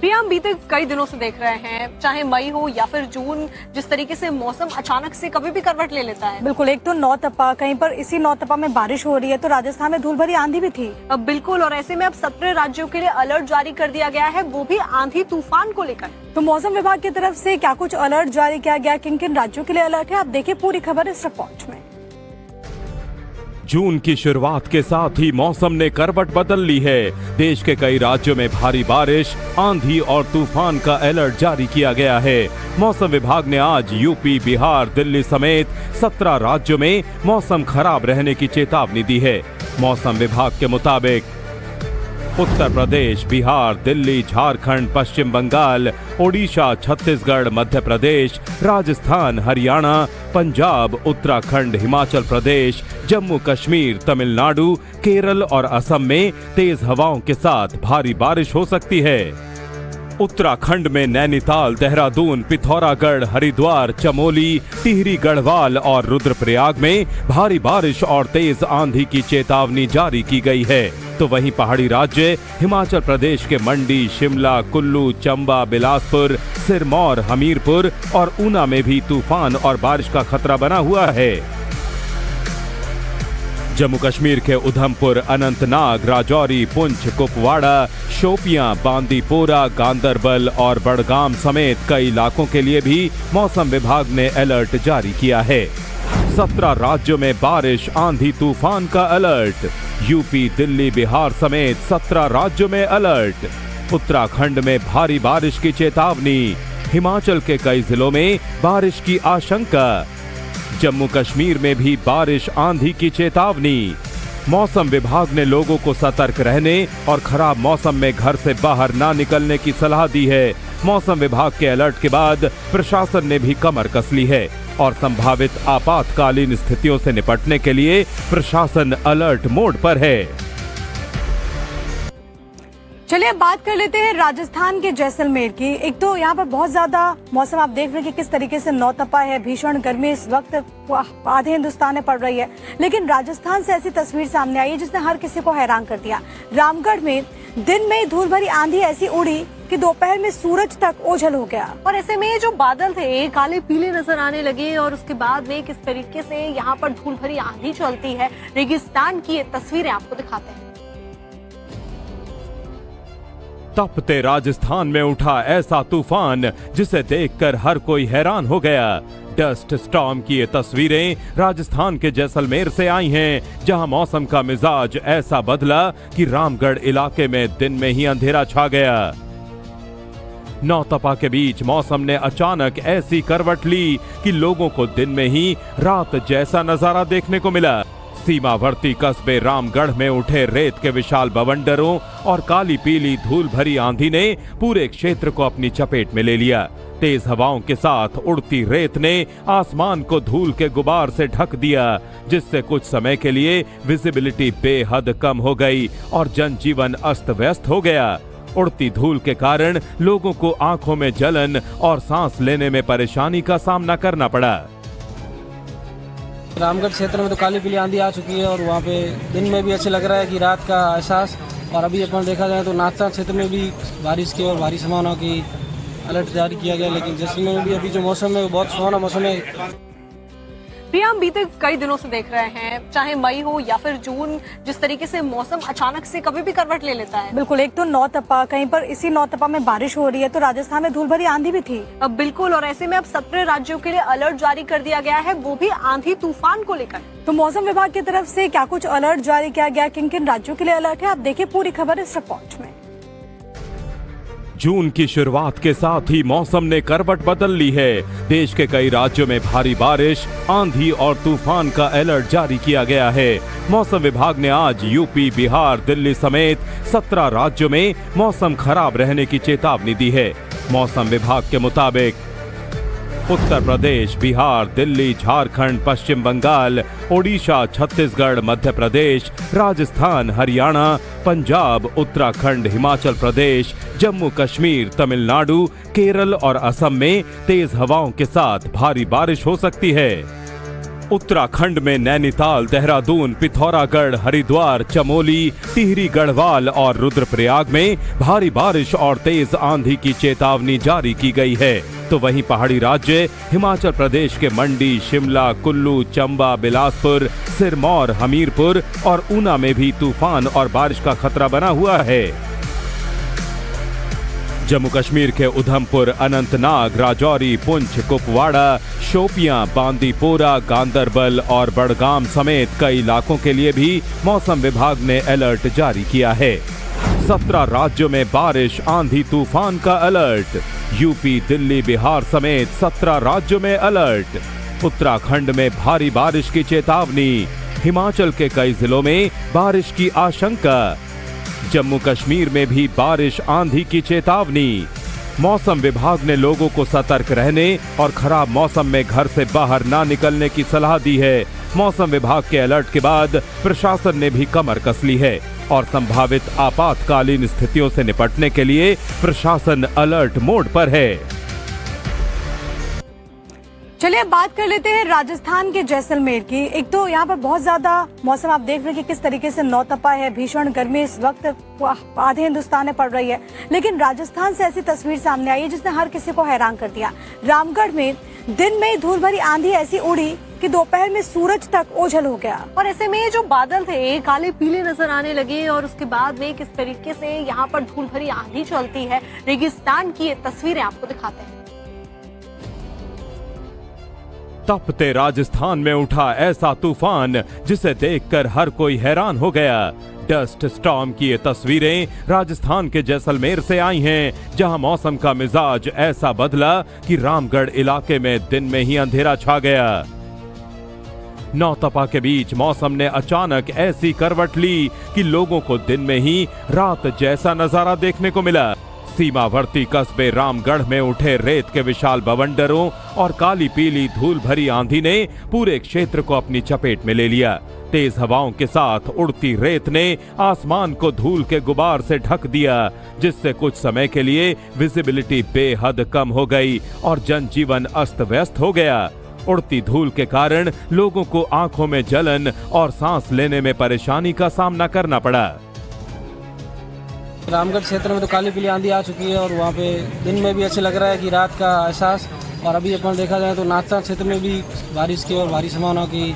प्रिया, हम बीते कई दिनों से देख रहे हैं, चाहे मई हो या फिर जून, जिस तरीके से मौसम अचानक से कभी भी करवट ले लेता है। बिल्कुल, एक तो नौतपा, कहीं पर इसी नौतपा में बारिश हो रही है, तो राजस्थान में धूल भरी आंधी भी थी। अब बिल्कुल, और ऐसे में अब 17 राज्यों के लिए अलर्ट जारी कर दिया गया है, वो भी आंधी तूफान को लेकर। तो मौसम विभाग की तरफ से क्या कुछ अलर्ट जारी किया गया, किन किन राज्यों के लिए अलर्ट है, आप देखिए पूरी खबर इस रिपोर्ट में। जून की शुरुआत के साथ ही मौसम ने करवट बदल ली है। देश के कई राज्यों में भारी बारिश, आंधी और तूफान का अलर्ट जारी किया गया है। मौसम विभाग ने आज यूपी, बिहार, दिल्ली समेत 17 राज्यों में मौसम खराब रहने की चेतावनी दी है। मौसम विभाग के मुताबिक उत्तर प्रदेश, बिहार, दिल्ली, झारखंड, पश्चिम बंगाल, ओडिशा, छत्तीसगढ़, मध्य प्रदेश, राजस्थान, हरियाणा, पंजाब, उत्तराखंड, हिमाचल प्रदेश, जम्मू कश्मीर, तमिलनाडु, केरल और असम में तेज हवाओं के साथ भारी बारिश हो सकती है। उत्तराखंड में नैनीताल, देहरादून, पिथौरागढ़, हरिद्वार, चमोली, टिहरी गढ़वाल और रुद्रप्रयाग में भारी बारिश और तेज आंधी की चेतावनी जारी की गई है। तो वहीं पहाड़ी राज्य हिमाचल प्रदेश के मंडी, शिमला, कुल्लू, चंबा, बिलासपुर, सिरमौर, हमीरपुर और ऊना में भी तूफान और बारिश का खतरा बना हुआ है। जम्मू कश्मीर के उधमपुर, अनंतनाग, राजौरी, पुंछ, कुपवाड़ा, शोपियां, बांदीपोरा, गांदरबल और बड़गाम समेत कई इलाकों के लिए भी मौसम विभाग ने अलर्ट जारी किया है। 17 राज्यों में बारिश, आंधी, तूफान का अलर्ट। यूपी, दिल्ली, बिहार समेत 17 राज्यों में अलर्ट। उत्तराखंड में भारी बारिश की चेतावनी। हिमाचल के कई जिलों में बारिश की आशंका। जम्मू कश्मीर में भी बारिश, आंधी की चेतावनी। मौसम विभाग ने लोगों को सतर्क रहने और खराब मौसम में घर से बाहर ना निकलने की सलाह दी है। मौसम विभाग के अलर्ट के बाद प्रशासन ने भी कमर कस ली है और संभावित आपातकालीन स्थितियों से निपटने के लिए प्रशासन अलर्ट मोड पर है। चलिए अब बात कर लेते हैं राजस्थान के जैसलमेर की। एक तो यहाँ पर बहुत ज्यादा मौसम आप देख रहे हैं कि किस तरीके से नौतपा है, भीषण गर्मी इस वक्त आधे हिंदुस्तान में पड़ रही है, लेकिन राजस्थान से ऐसी तस्वीर सामने आई है जिसने हर किसी को हैरान कर दिया। रामगढ़ में दिन में धूल भरी आंधी ऐसी उड़ी कि दोपहर में सूरज तक ओझल हो गया। और ऐसे में जो बादल थे काले पीले नजर आने लगे और उसके बाद में किस तरीके से यहाँ पर धूल भरी आंधी चलती है। रेगिस्तान की ये तस्वीरें आपको दिखाते हैं। तपते राजस्थान में उठा ऐसा तूफान जिसे देखकर हर कोई हैरान हो गया। डस्ट स्टॉर्म की ये तस्वीरें राजस्थान के जैसलमेर से आई हैं, जहां मौसम का मिजाज ऐसा बदला कि रामगढ़ इलाके में दिन में ही अंधेरा छा गया। नौतपा के बीच मौसम ने अचानक ऐसी करवट ली कि लोगों को दिन में ही रात जैसा नजारा देखने को मिला। सीमावर्ती कस्बे रामगढ़ में उठे रेत के विशाल बवंडरों और काली पीली धूल भरी आंधी ने पूरे क्षेत्र को अपनी चपेट में ले लिया। तेज हवाओं के साथ उड़ती रेत ने आसमान को धूल के गुबार से ढक दिया, जिससे कुछ समय के लिए विजिबिलिटी बेहद कम हो गई और जनजीवन अस्त व्यस्त हो गया। उड़ती धूल के कारण लोगों को आंखों में जलन और सांस लेने में परेशानी का सामना करना पड़ा। रामगढ़ क्षेत्र में तो काली पीली आंधी आ चुकी है और वहाँ पे दिन में भी अच्छे लग रहा है कि रात का एहसास। और अभी अपन देखा जाए तो नाथसा क्षेत्र में भी बारिश की और भारी संभावना की अलर्ट जारी किया गया, लेकिन जैसलमेर में भी अभी जो मौसम है वो बहुत सुहाना मौसम है। प्रिया, हम बीते कई दिनों से देख रहे हैं, चाहे मई हो या फिर जून, जिस तरीके से मौसम अचानक से कभी भी करवट ले लेता है। बिल्कुल, एक तो नौतपा, कहीं पर इसी नौतपा में बारिश हो रही है, तो राजस्थान में धूल भरी आंधी भी थी। अब बिल्कुल, और ऐसे में अब 17 राज्यों के लिए अलर्ट जारी कर दिया गया है, वो भी आंधी तूफान को लेकर। तो मौसम विभाग की तरफ से क्या कुछ अलर्ट जारी किया गया, किन किन राज्यों के लिए अलर्ट है, आप देखिए पूरी खबर इस रिपोर्ट में। जून की शुरुआत के साथ ही मौसम ने करवट बदल ली है। देश के कई राज्यों में भारी बारिश, आंधी और तूफान का अलर्ट जारी किया गया है। मौसम विभाग ने आज यूपी, बिहार, दिल्ली समेत 17 राज्यों में मौसम खराब रहने की चेतावनी दी है। मौसम विभाग के मुताबिक उत्तर प्रदेश, बिहार, दिल्ली, झारखंड, पश्चिम बंगाल, ओडिशा, छत्तीसगढ़, मध्य प्रदेश, राजस्थान, हरियाणा, पंजाब, उत्तराखंड, हिमाचल प्रदेश, जम्मू कश्मीर, तमिलनाडु, केरल और असम में तेज हवाओं के साथ भारी बारिश हो सकती है। उत्तराखंड में नैनीताल, देहरादून, पिथौरागढ़, हरिद्वार, चमोली, टिहरी गढ़वाल और रुद्रप्रयाग में भारी बारिश और तेज आंधी की चेतावनी जारी की गई है। तो वहीं पहाड़ी राज्य हिमाचल प्रदेश के मंडी, शिमला, कुल्लू, चंबा, बिलासपुर, सिरमौर, हमीरपुर और ऊना में भी तूफान और बारिश का खतरा बना हुआ है। जम्मू कश्मीर के उधमपुर, अनंतनाग, राजौरी, पुंछ, कुपवाड़ा, शोपियां, बांदीपोरा, गांदरबल और बड़गाम समेत कई इलाकों के लिए भी मौसम विभाग ने अलर्ट जारी किया है। 17 राज्यों में बारिश, आंधी, तूफान का अलर्ट। यूपी, दिल्ली, बिहार समेत 17 राज्यों में अलर्ट। उत्तराखंड में भारी बारिश की चेतावनी। हिमाचल के कई जिलों में बारिश की आशंका। जम्मू कश्मीर में भी बारिश, आंधी की चेतावनी। मौसम विभाग ने लोगों को सतर्क रहने और खराब मौसम में घर से बाहर ना निकलने की सलाह दी है। मौसम विभाग के अलर्ट के बाद प्रशासन ने भी कमर कस ली है और संभावित आपातकालीन स्थितियों से निपटने के लिए प्रशासन अलर्ट मोड पर है। चलिए अब बात कर लेते हैं राजस्थान के जैसलमेर की। एक तो यहाँ पर बहुत ज्यादा मौसम आप देख रहे हैं कि किस तरीके से नौतपा है, भीषण गर्मी इस वक्त आधे हिंदुस्तान में पड़ रही है। लेकिन राजस्थान से ऐसी तस्वीर सामने आई है जिसने हर किसी को हैरान कर दिया। रामगढ़ में दिन में धूल भरी आंधी ऐसी उड़ी कि दोपहर में सूरज तक ओझल हो गया। और ऐसे में जो बादल थे काले पीले नजर आने लगे और उसके बाद में किस तरीके से यहाँ पर धूल भरी आंधी चलती है। रेगिस्तान की ये तस्वीरें आपको दिखाते हैं। तपते राजस्थान में उठा ऐसा तूफान जिसे देखकर हर कोई हैरान हो गया। डस्ट स्टॉर्म की ये तस्वीरें राजस्थान के जैसलमेर से आई हैं, जहां मौसम का मिजाज ऐसा बदला कि रामगढ़ इलाके में दिन में ही अंधेरा छा गया। नौतपा के बीच मौसम ने अचानक ऐसी करवट ली कि लोगों को दिन में ही रात जैसा नजारा देखने को मिला। सीमावर्ती कस्बे रामगढ़ में उठे रेत के विशाल बवंडरों और काली पीली धूल भरी आंधी ने पूरे क्षेत्र को अपनी चपेट में ले लिया। तेज हवाओं के साथ उड़ती रेत ने आसमान को धूल के गुबार से ढक दिया, जिससे कुछ समय के लिए विजिबिलिटी बेहद कम हो गई और जनजीवन अस्त व्यस्त हो गया। उड़ती धूल के कारण लोगों को आंखों में जलन और सांस लेने में परेशानी का सामना करना पड़ा। रामगढ़ क्षेत्र में तो काली पीली आंधी आ चुकी है और वहाँ पे दिन में भी ऐसे लग रहा है कि रात का एहसास। और अभी अपन देखा जाए तो नाचना क्षेत्र में भी बारिश की और भारी संभावना की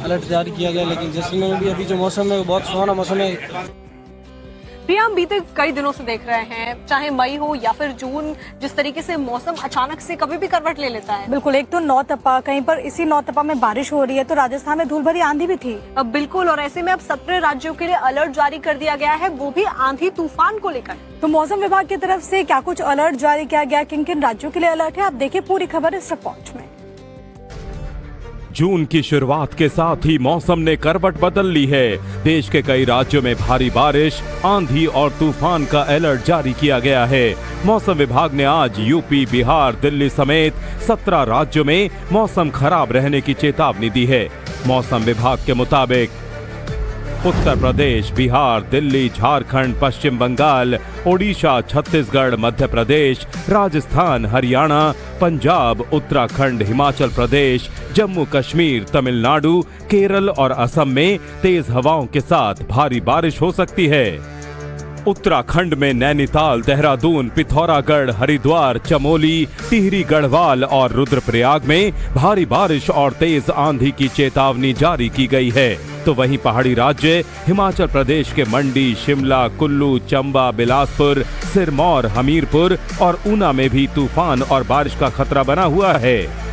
अलर्ट जारी किया गया। लेकिन जैसलमेर में भी अभी जो मौसम है वो बहुत सुहाना मौसम है। प्रिया, हम बीते कई दिनों से देख रहे हैं, चाहे मई हो या फिर जून, जिस तरीके से मौसम अचानक से कभी भी करवट ले लेता है। बिल्कुल, एक तो नौतपा, कहीं पर इसी नौतपा में बारिश हो रही है, तो राजस्थान में धूल भरी आंधी भी थी। अब बिल्कुल, और ऐसे में अब 17 राज्यों के लिए अलर्ट जारी कर दिया गया है, वो भी आंधी तूफान को लेकर। तो मौसम विभाग की तरफ से क्या कुछ अलर्ट जारी किया गया, किन किन राज्यों के लिए अलर्ट है, आप देखिए पूरी खबर इस रिपोर्ट में। जून की शुरुआत के साथ ही मौसम ने करवट बदल ली है। देश के कई राज्यों में भारी बारिश, आंधी और तूफान का अलर्ट जारी किया गया है। मौसम विभाग ने आज यूपी, बिहार, दिल्ली समेत 17 राज्यों में मौसम खराब रहने की चेतावनी दी है। मौसम विभाग के मुताबिक उत्तर प्रदेश, बिहार, दिल्ली, झारखंड, पश्चिम बंगाल, ओडिशा, छत्तीसगढ़, मध्य प्रदेश, राजस्थान, हरियाणा, पंजाब, उत्तराखंड, हिमाचल प्रदेश, जम्मू कश्मीर, तमिलनाडु, केरल और असम में तेज हवाओं के साथ भारी बारिश हो सकती है। उत्तराखंड में नैनीताल, देहरादून, पिथौरागढ़, हरिद्वार, चमोली, टिहरी गढ़वाल और रुद्रप्रयाग में भारी बारिश और तेज आंधी की चेतावनी जारी की गई है। तो वहीं पहाड़ी राज्य हिमाचल प्रदेश के मंडी, शिमला, कुल्लू, चंबा, बिलासपुर, सिरमौर, हमीरपुर और ऊना में भी तूफान और बारिश का खतरा बना हुआ है।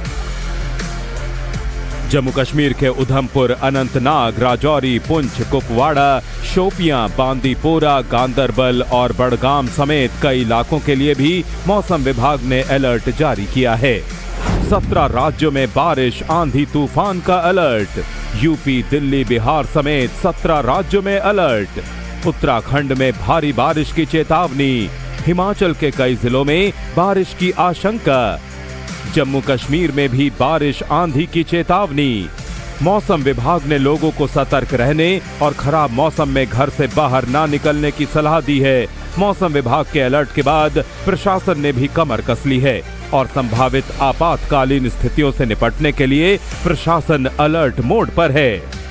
जम्मू कश्मीर के उधमपुर, अनंतनाग, राजौरी, पुंछ, कुपवाड़ा, शोपियां, बांदीपोरा, गांदरबल और बड़गाम समेत कई इलाकों के लिए भी मौसम विभाग ने अलर्ट जारी किया है। 17 राज्यों में बारिश, आंधी, तूफान का अलर्ट। यूपी, दिल्ली, बिहार समेत 17 राज्यों में अलर्ट। उत्तराखंड में भारी बारिश की चेतावनी। हिमाचल के कई जिलों में बारिश की आशंका। जम्मू कश्मीर में भी बारिश, आंधी की चेतावनी। मौसम विभाग ने लोगों को सतर्क रहने और खराब मौसम में घर से बाहर ना निकलने की सलाह दी है। मौसम विभाग के अलर्ट के बाद प्रशासन ने भी कमर कस ली है और संभावित आपातकालीन स्थितियों से निपटने के लिए प्रशासन अलर्ट मोड पर है।